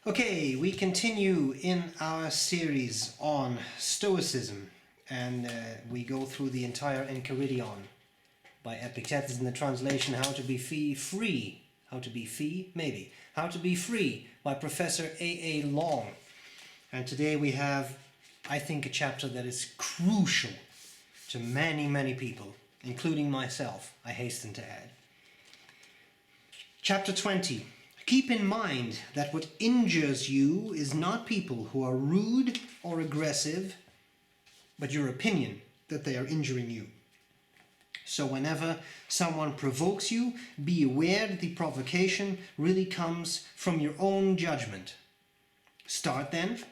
Okay, we continue in our series on Stoicism, and we go through the entire Enchiridion by Epictetus in the translation How to Be Free. How to Be Free? Maybe. How to Be Free by Professor A.A. Long. And today we have, I think, a chapter that is crucial to many people, including myself, I hasten to add. Chapter 20. Keep in mind that what injures you is not people who are rude or aggressive, but your opinion that they are injuring you. So whenever someone provokes you, be aware that the provocation really comes from your own judgment. Start then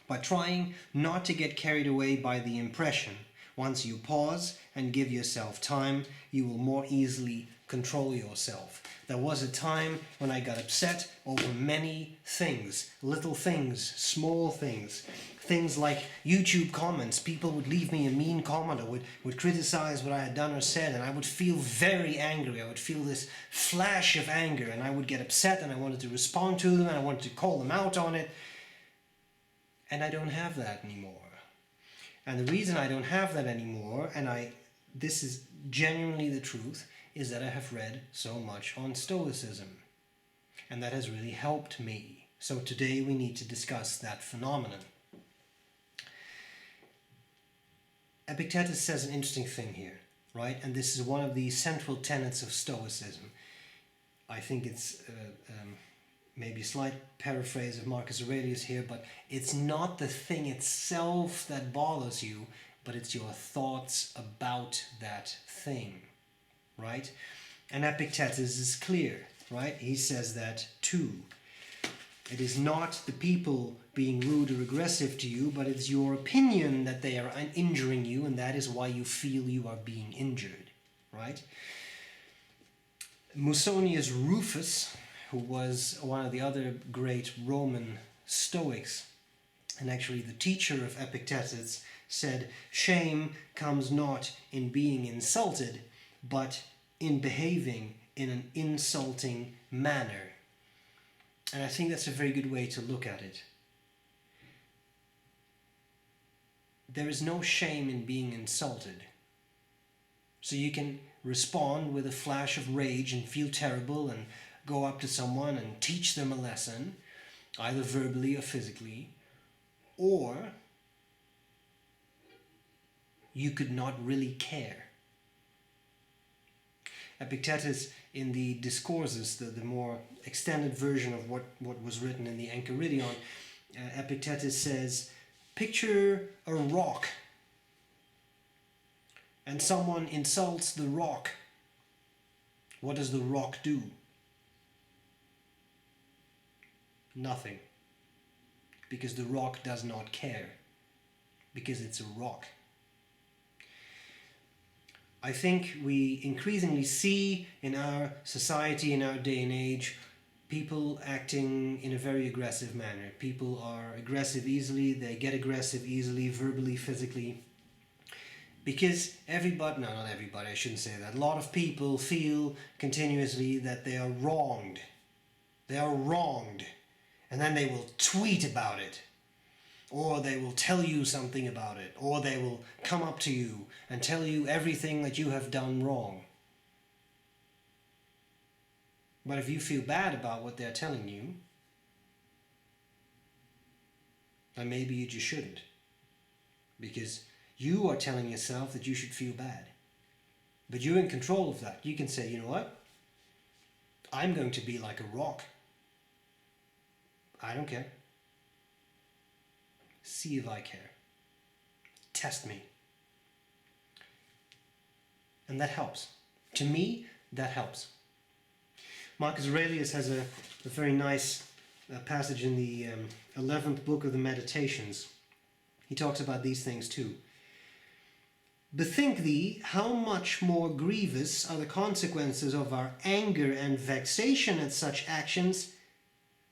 by trying not to get carried away by the impression. Once you pause and give yourself time, you will more easily control yourself. There was a time when I got upset over many things, little things, small things. Things like YouTube comments. People would leave me a mean comment or would criticize what I had done or said, and I would feel very angry. I would feel this flash of anger, and I would get upset, and I wanted to respond to them, and I wanted to call them out on it. And I don't have that anymore. And the reason I don't have that anymore, and this is genuinely the truth, is that I have read so much on Stoicism. And that has really helped me. So today we need to discuss that phenomenon. Epictetus says an interesting thing here, right? And this is one of the central tenets of Stoicism. I think it's maybe a slight paraphrase of Marcus Aurelius here, but it's not the thing itself that bothers you, but it's your thoughts about that thing, right? And Epictetus is clear, right? He says that too. It is not the people being rude or aggressive to you, but it's your opinion that they are injuring you, and that is why you feel you are being injured, right? Musonius Rufus, who was one of the other great Roman Stoics, and actually the teacher of Epictetus, said, "Shame comes not in being insulted, but in behaving in an insulting manner." And I think that's a very good way to look at it. There is no shame in being insulted. So you can respond with a flash of rage and feel terrible and go up to someone and teach them a lesson, either verbally or physically, or you could not really care. Epictetus, in the Discourses, the more extended version of what was written in the Enchiridion, Epictetus says, picture a rock, and someone insults the rock. What does the rock do? Nothing. Because the rock does not care. Because it's a rock. I think we increasingly see in our society, in our day and age, people acting in a very aggressive manner. People are aggressive easily, they get aggressive easily, verbally, physically. Because everybody, no, not everybody, I shouldn't say that. A lot of people feel continuously that they are wronged. They are wronged. And then they will tweet about it. Or they will tell you something about it. Or they will come up to you and tell you everything that you have done wrong. But if you feel bad about what they're telling you, then maybe you just shouldn't. Because you are telling yourself that you should feel bad. But you're in control of that. You can say, you know what? I'm going to be like a rock. I don't care. See if I care. Test me. And that helps. To me, that helps. Marcus Aurelius has a very nice passage in the 11th book of the Meditations. He talks about these things too. Bethink thee how much more grievous are the consequences of our anger and vexation at such actions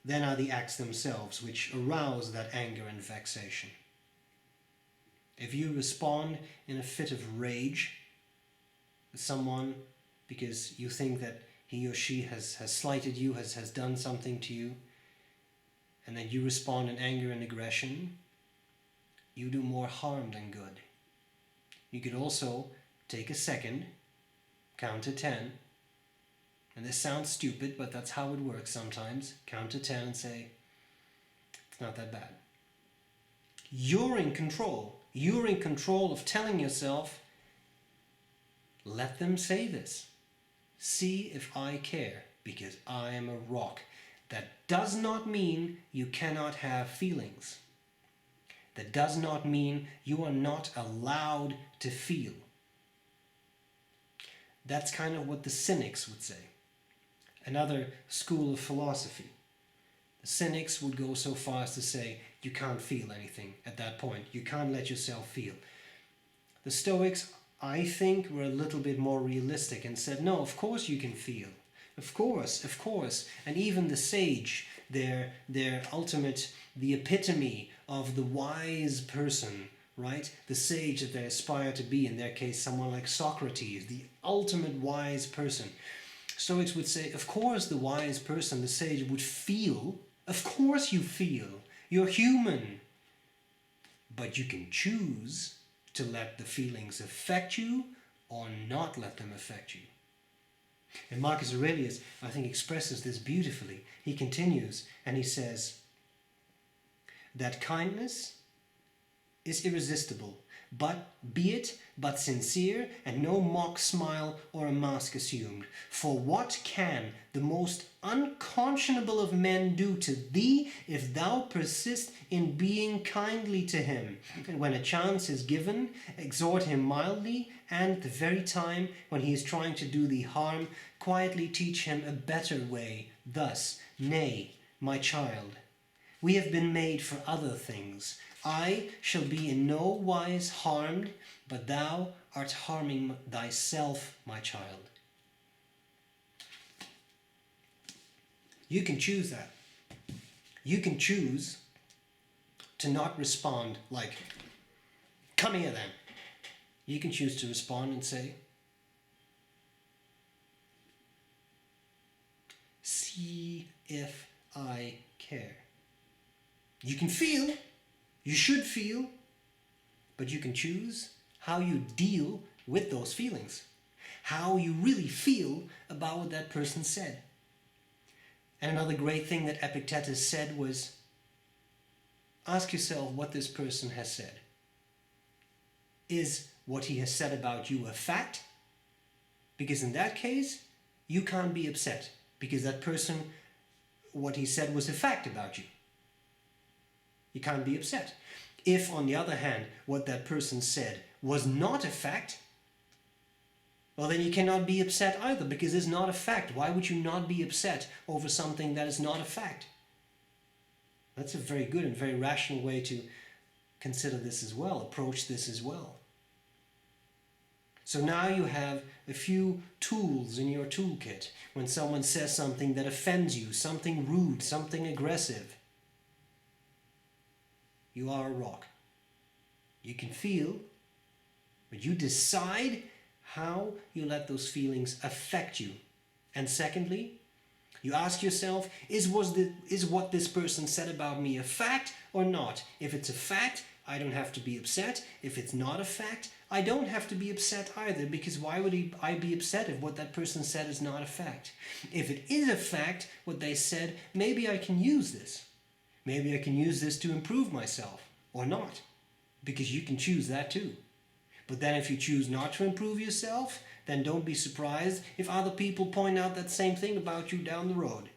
than are the acts themselves which arouse that anger and vexation. If you respond in a fit of rage with someone because you think that he or she has slighted you, has done something to you, and then you respond in anger and aggression, you do more harm than good. You could also take a second, count to 10, and this sounds stupid, but that's how it works sometimes. Count to 10 and say, it's not that bad. You're in control. You're in control of telling yourself, let them say this. See if I care, because I am a rock. That does not mean you cannot have feelings. That does not mean you are not allowed to feel. That's kind of what the cynics would say. Another school of philosophy. The cynics would go so far as to say, you can't feel anything at that point. You can't let yourself feel. The Stoics, I think, were a little bit more realistic and said, no, of course you can feel. Of course, of course. And even the sage, their ultimate, the epitome of the wise person, right? The sage that they aspire to be, in their case, someone like Socrates, the ultimate wise person. Stoics would say, of course the wise person, the sage, would feel. Of course you feel. You're human. But you can choose to let the feelings affect you or not let them affect you. And Marcus Aurelius, I think, expresses this beautifully. He continues and he says that kindness is irresistible, but be it but sincere, and no mock smile or a mask assumed. For what can the most unconscionable of men do to thee if thou persist in being kindly to him? And when a chance is given, exhort him mildly, and at the very time when he is trying to do thee harm, quietly teach him a better way. Thus, nay, my child, we have been made for other things. I shall be in no wise harmed, but thou art harming thyself, my child. You can choose that. You can choose to not respond like, come here then. You can choose to respond and say, see if I care. You can feel, you should feel, but you can choose how you deal with those feelings, how you really feel about what that person said. And another great thing that Epictetus said was, ask yourself what this person has said. Is what he has said about you a fact? Because in that case, you can't be upset, because that person, what he said was a fact about you. You can't be upset. If, on the other hand, what that person said was not a fact, well, then you cannot be upset either, because it's not a fact. Why would you not be upset over something that is not a fact? That's a very good and very rational way to consider this as well, approach this as well. So now you have a few tools in your toolkit when someone says something that offends you, something rude, something aggressive. You are a rock. You can feel, but you decide how you let those feelings affect you. And secondly, you ask yourself, is what this person said about me a fact or not? If it's a fact, I don't have to be upset. If it's not a fact, I don't have to be upset either, because why would I be upset if what that person said is not a fact? If it is a fact, what they said, maybe I can use this. Maybe I can use this to improve myself, or not, because you can choose that too. But then if you choose not to improve yourself, then don't be surprised if other people point out that same thing about you down the road.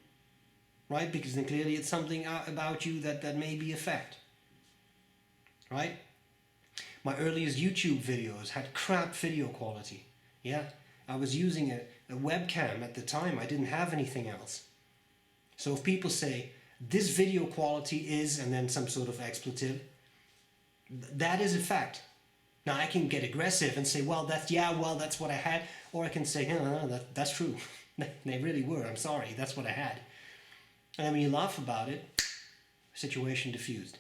Right? Because then clearly it's something about you that may be a fact. Right? My earliest YouTube videos had crap video quality. Yeah, I was using a webcam at the time. I didn't have anything else. So if people say, this video quality is, and then some sort of expletive, that is a fact. Now I can get aggressive and say, well, that's what I had. Or I can say, no, that's true. They really were. I'm sorry. That's what I had. And then when you laugh about it, situation diffused.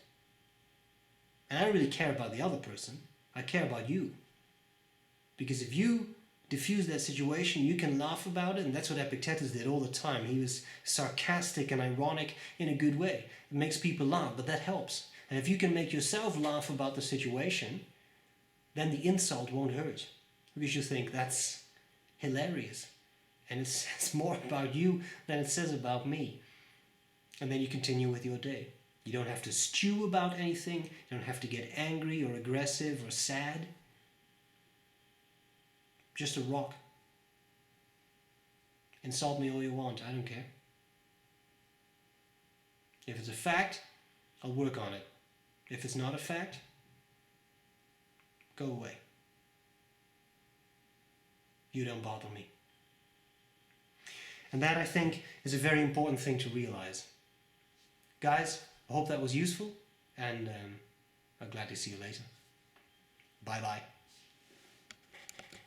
And I don't really care about the other person. I care about you. Because if you diffuse that situation. You can laugh about it, and that's what Epictetus did all the time. He was sarcastic and ironic in a good way. It makes people laugh, but that helps. And if you can make yourself laugh about the situation, then the insult won't hurt. Because you think that's hilarious. And it says more about you than it says about me. And then you continue with your day. You don't have to stew about anything. You don't have to get angry or aggressive or sad. Just a rock. Insult me all you want, I don't care. If it's a fact, I'll work on it. If it's not a fact, go away. You don't bother me. And that, I think, is a very important thing to realize. Guys, I hope that was useful, and I'll gladly see you later. Bye-bye.